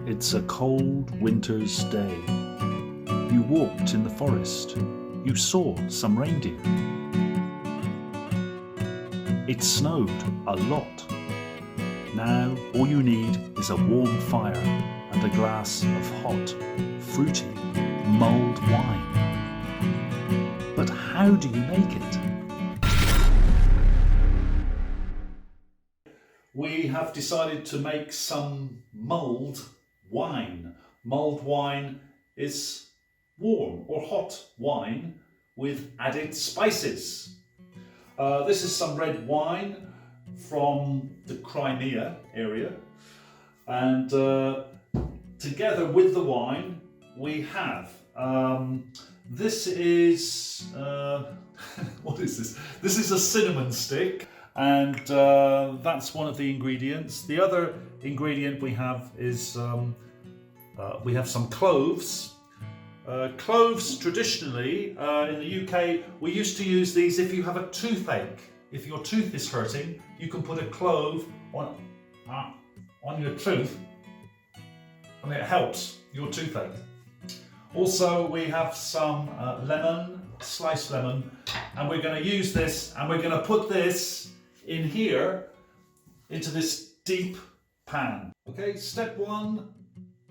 It's a cold winter's day. You walked in the forest. You saw some reindeer. It snowed a lot. Now all you need is a warm fire and a glass of hot, fruity, mulled wine. But how do you make it? We have decided to make some mulled wine. Mulled wine is warm or hot wine with added spices. This is some red wine from the Crimea area, and together with the wine we have this is what is this? This is a cinnamon stick, and that's one of the ingredients. The other ingredient we have is we have some cloves. Cloves traditionally in the UK, we used to use these if you have a toothache. If your tooth is hurting, you can put a clove on your tooth and it helps your toothache. Also, we have some lemon, sliced lemon, and we're going to use this and we're going to put this in here into this deep pan. Okay, step one,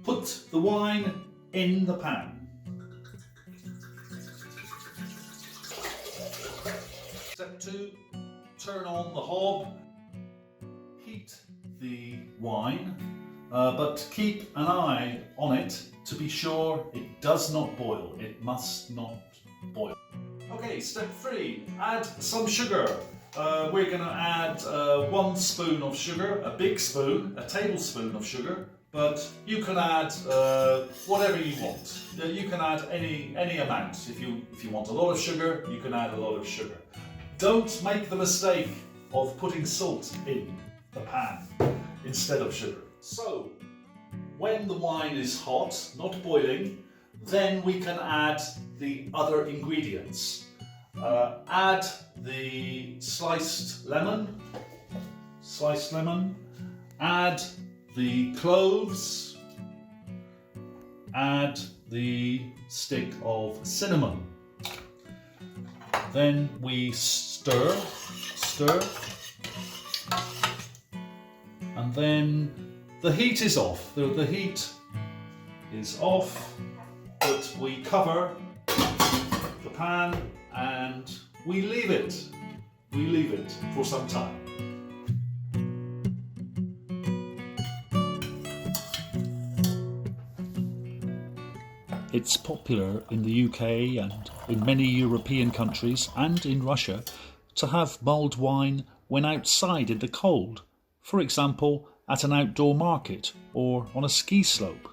put the wine in the pan. Step two, turn on the hob, heat the wine, but keep an eye on it to be sure it does not boil. It must not boil. Okay, step three, add some sugar. We're going to add 1 spoon of sugar, a big spoon, a tablespoon of sugar, but you can add whatever you want. You can add any amount. If you want a lot of sugar, you can add a lot of sugar. Don't make the mistake of putting salt in the pan instead of sugar. So, when the wine is hot, not boiling, then we can add the other ingredients. Add the sliced lemon, add the cloves, add the stick of cinnamon. Then we stir, and then the heat is off. The heat is off, but we cover the pan and we leave it for some time. It's popular in the UK and in many European countries and in Russia to have mulled wine when outside in the cold, for example at an outdoor market or on a ski slope.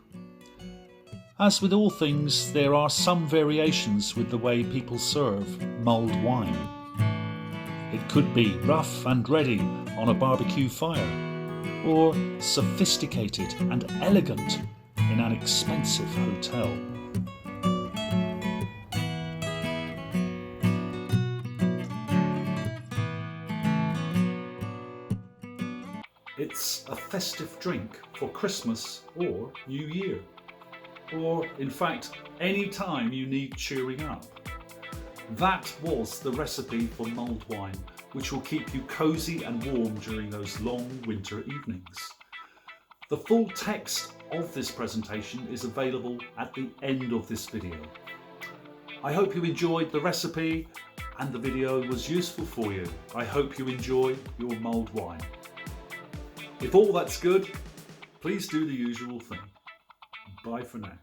As with all things, there are some variations with the way people serve mulled wine. It could be rough and ready on a barbecue fire, or sophisticated and elegant in an expensive hotel. It's a festive drink for Christmas or New Year, or in fact any time you need cheering up. That was the recipe for mulled wine, which will keep you cosy and warm during those long winter evenings. The full text of this presentation is available at the end of this video. I hope you enjoyed the recipe and the video was useful for you. I hope you enjoy your mulled wine. If all that's good, please do the usual thing. Bye for now.